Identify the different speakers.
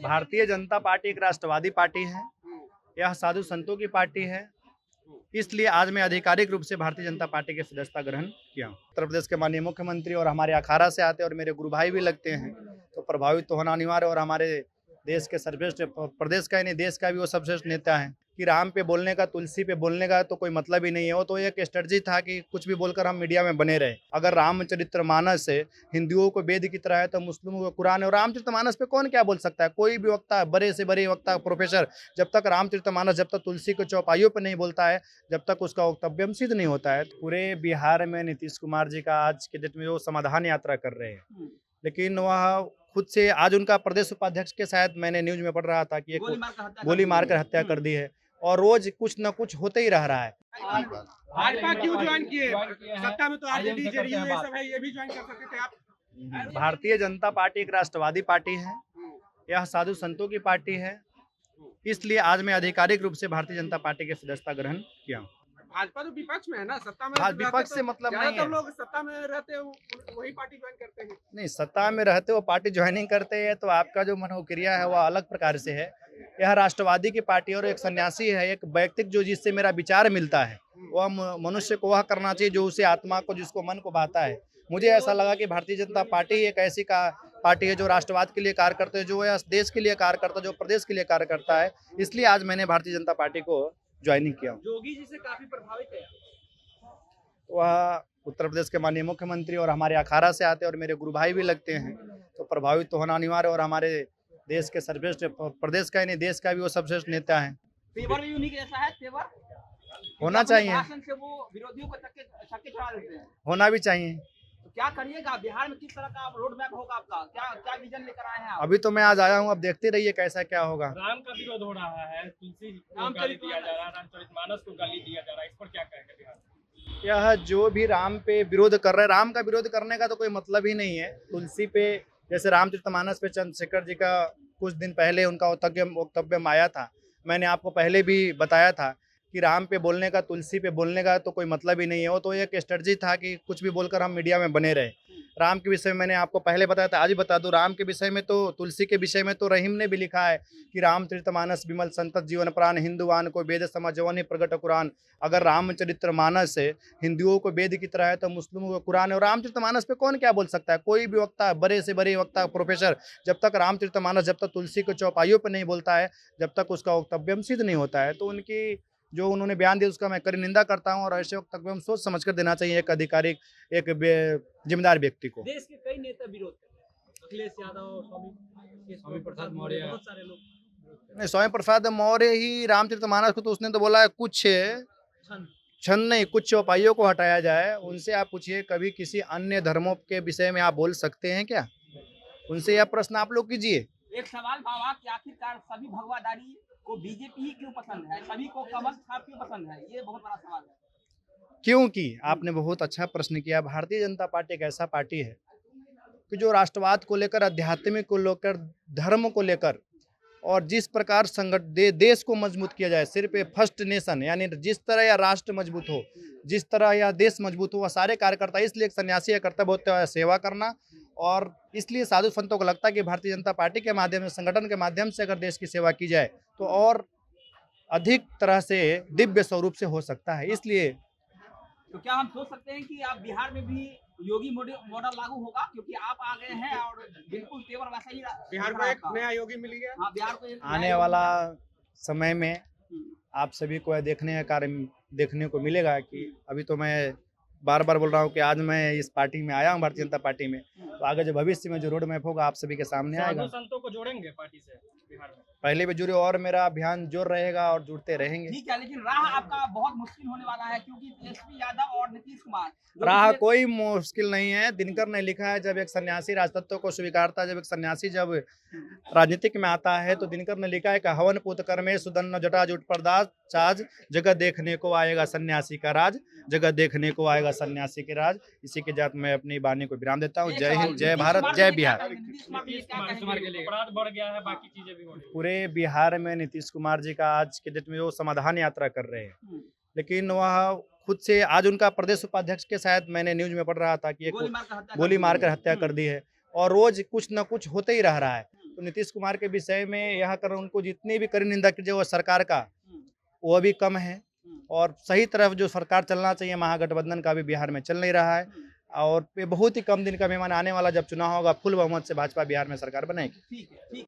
Speaker 1: Bharatiya Janata party एक राष्ट्रवादी party है। यह साधु संतों की पार्टी है। इसलिए आज मैं आधिकारिक रूप से भारतीय जनता पार्टी की सदस्यता ग्रहण किया। उत्तर प्रदेश के माननीय मुख्यमंत्री और हमारे अखाड़ा से आते और मेरे गुरु भाई भी लगते हैं, तो प्रभावित तो होना अनिवार्य। और हमारे देश के सर्वश्रेष्ठ, प्रदेश का ही नहीं देश का भी वो सर्वश्रेष्ठ नेता है कि राम पे बोलने का, तुलसी पे बोलने का तो कोई मतलब ही नहीं है। वो तो एक स्ट्रेटजी था कि कुछ भी बोलकर हम मीडिया में बने रहे। अगर रामचरितमानस है हिंदुओं को वेद की तरह है तो मुस्लिमों को कुरान है। और रामचरितमानस पे कौन क्या बोल सकता है? कोई भी वक्ता, बड़े से बड़े वक्ता, प्रोफेसर, जब तक रामचरितमानस, जब तक तुलसी के चौपाइयों पर नहीं बोलता है, जब तक उसका वक्तव्य सिद्ध नहीं होता है। पूरे बिहार में नीतीश कुमार जी का आज के डेट में वो समाधान यात्रा कर रहे हैं, लेकिन वह खुद से आज उनका प्रदेश उपाध्यक्ष के, शायद मैंने न्यूज में पढ़ रहा था कि एक गोली मारकर हत्या कर दी है और रोज कुछ न कुछ होते ही रह रहा है।
Speaker 2: भाजपा क्यों ज्वाइन किए? सत्ता में तो आरजेडी, जेडीयू ये सब है, ये भी ज्वाइन कर सकते थे आप।
Speaker 1: भारतीय जनता पार्टी एक राष्ट्रवादी पार्टी है। यह साधु संतों की पार्टी है। इसलिए आज मैं आधिकारिक रूप से भारतीय जनता पार्टी की सदस्यता ग्रहण किया।
Speaker 2: भाजपा तो विपक्ष में है ना, सत्ता में
Speaker 1: विपक्ष से मतलब नहीं है।
Speaker 2: ज्यादातर लोग सत्ता में रहते हैं वही पार्टी ज्वाइन करते हैं।
Speaker 1: नहीं, सत्ता में रहते हो पार्टी ज्वाइनिंग करते हैं तो आपका जो मनोक्रिया है वह अलग प्रकार से है। यह राष्ट्रवादी की पार्टी और एक सन्यासी है, एक व्यक्तिक जो जिससे मेरा विचार मिलता है वह मनुष्य को वह करना चाहिए जो उसे आत्मा को, जिसको मन को भाता है। मुझे ऐसा लगा कि भारतीय जनता पार्टी एक ऐसी पार्टी है जो राष्ट्रवाद के लिए कार्य करते हैं, जो यह देश के लिए कार्य करता है, जो प्रदेश के लिए कार्य करता है। इसलिए आज मैंने भारतीय जनता पार्टी को ज्वाइनिंग किया।
Speaker 2: योगी जी से काफी प्रभावित है।
Speaker 1: वह उत्तर प्रदेश के माननीय मुख्यमंत्री और हमारे अखाड़ा से आते और मेरे गुरु भाई भी लगते हैं, तो प्रभावित तो होना अनिवार्य। और हमारे देश के सर्वश्रेष्ठ, प्रदेश का ही नहीं देश का भी वो सर्वश्रेष्ठ नेता है।
Speaker 2: फेवर भी उन्हीं के जैसा है, फेवर
Speaker 1: होना चाहिए,
Speaker 2: भाषण से वो विरोधियों को छक्के छुड़ा देते हैं।
Speaker 1: होना भी चाहिए।
Speaker 2: तो क्या करिएगा बिहार में, किस तरह का रोड मैप होगा आपका? क्या क्या विजन लेकर आए हैं आप?
Speaker 1: अभी तो मैं आज आया हूँ, अब देखते रहिए कैसा क्या होगा।
Speaker 3: राम का विरोध हो रहा है, तुलसी को गाली दिया जा रहा है, रामचरितमानस को गाली दिया जा रहा है, इस पर क्या कहेंगे बिहार?
Speaker 1: यह जो भी राम पे विरोध कर रहे हैं, राम का विरोध करने का तो कोई मतलब ही नहीं है। तुलसी पे, जैसे रामचरितमानस पे चंद्रशेखर जी का कुछ दिन पहले उनका वक्तव्य आया था, मैंने आपको पहले भी बताया था कि राम पे बोलने का, तुलसी पे बोलने का तो कोई मतलब ही नहीं है। वो तो एक स्ट्रेटजी था कि कुछ भी बोलकर हम मीडिया में बने रहे। राम के विषय में मैंने आपको पहले बताया था, आज भी बता दूं, राम के विषय में तो, तुलसी के विषय में तो रहीम ने भी लिखा है कि रामचरितमानस विमल संतत जीवन प्राण, हिंदुवान को वेद समझवनि प्रगट कुरान। अगर रामचरितमानस है हिंदुओं को वेद की तरह है तो मुस्लिमों को कुरान है। और रामचरितमानस पे कौन क्या बोल सकता है? कोई भी वक्ता, बड़े से बड़े वक्ता, प्रोफेसर, जब तक रामचरितमानस, जब तक तुलसी के चौपाइयों पर नहीं बोलता है, जब तक उसका वक्तव्य सिद्ध नहीं होता है। तो उनकी जो उन्होंने बयान दिया उसका मैं कड़ी निंदा करता हूं। और ऐसे वक्तव्य हम सोच समझकर देना चाहिए एक अधिकारिक, एक जिम्मेदार व्यक्ति को।
Speaker 2: देश के कई नेता विरोध कर रहे हैं, अखिलेश यादव, स्वामी प्रसाद मौर्य, बहुत सारे लोग।
Speaker 1: नहीं, स्वामी प्रसाद मौर्य ही रामचरितमानस को तो उसने तो बोला है कुछ क्षण नहीं, कुछ चौपाइयों को हटाया जाए। उनसे आप पूछिए कभी किसी अन्य धर्मों के विषय में आप बोल सकते हैं क्या? उनसे यह प्रश्न आप लोग कीजिए।
Speaker 2: एक सवाल बाबा कि आखिरकार सभी भगवादारी को बीजेपी ही क्यों पसंद है, सभी को कमल छाप क्यों पसंद है? ये बहुत बड़ा सवाल है।
Speaker 1: क्योंकि आपने बहुत अच्छा प्रश्न किया। भारतीय जनता पार्टी एक ऐसा पार्टी है कि जो राष्ट्रवाद को लेकर, आध्यात्मिक को लेकर, धर्म को लेकर, और जिस प्रकार देश को मजबूत किया जाए, सिर्फ फर्स्ट नेशन, यानी जिस तरह यह राष्ट्र मजबूत हो, जिस तरह यह देश मजबूत हो, वह सारे कार्यकर्ता, इसलिए एक सन्यासी का कर्तव्य होता है सेवा करना। और इसलिए साधु संतों को लगता है कि भारतीय जनता पार्टी के माध्यम से, संगठन के माध्यम से अगर देश की सेवा की जाए तो और अधिक तरह से दिव्य स्वरूप से हो सकता है। इसलिए
Speaker 2: तो क्या हम सोच सकते हैं कि आप बिहार में भी योगी मॉडल लागू होगा, क्योंकि आप आ गए हैं और बिल्कुल तेवर वैसा ही
Speaker 3: बिहार को एक नया योगी मिल गया।
Speaker 2: हाँ, बिहार को एक
Speaker 1: आने वाला समय में आप सभी को यह देखने को मिलेगा कि अभी तो मैं बार बार बोल रहा हूँ कि आज मैं इस पार्टी में आया हूँ, भारतीय जनता पार्टी में, तो आगे जो भविष्य में जो रोड मैप होगा आप सभी के सामने आएगा।
Speaker 3: साधु संतों को जोड़ेंगे पार्टी से बिहार में?
Speaker 1: पहले भी जुड़े और मेरा अभियान जोर रहेगा और जुड़ते रहेंगे।
Speaker 2: ठीक है, लेकिन राह आपका बहुत मुश्किल होने वाला है, क्योंकि तेजस्वी यादव और नीतीश कुमार।
Speaker 1: राह कोई मुश्किल नहीं है। दिनकर ने लिखा है, जब एक सन्यासी राजतत्व को स्वीकारता, जब एक सन्यासी जब राजनीतिक में आता है, तो दिनकर ने लिखा है कि हवन पुत कर्मे सुदन्न जटा जुट प्रदास चाज, जगत देखने को आएगा सन्यासी का राज, जगत देखने को आएगा सन्यासी के राज। इसी के साथ मैं अपनी वाणी को विराम देता हूँ। जय हिंद, जय भारत, जय बिहार।
Speaker 3: अपराध बढ़ गया है, बाकी चीजें भी हो रही हैं।
Speaker 1: पूरे बिहार में नीतीश कुमार जी का आज के डेट में वो समाधान यात्रा कर रहे हैं, लेकिन वह खुद से, आज उनका प्रदेश उपाध्यक्ष के, शायद मैंने न्यूज में पढ़ रहा था कि एक गोली मारकर हत्या कर दी है और रोज कुछ न कुछ होते ही रह रहा है। तो नीतीश कुमार के विषय में यह कर उनको जितनी भी कड़ी निंदा की जो सरकार का
Speaker 2: हम्म,
Speaker 1: वो भी कम है
Speaker 2: हम्म,
Speaker 1: और सही तरफ जो सरकार चलना चाहिए महागठबंधन का भी बिहार में चल नहीं रहा है
Speaker 2: हम्म,
Speaker 1: और ये बहुत ही कम दिन का मेहमान आने वाला जब चुनाव होगा फुल बहुमत से भाजपा बिहार में सरकार बनाएगी।
Speaker 2: ठीक है ठीक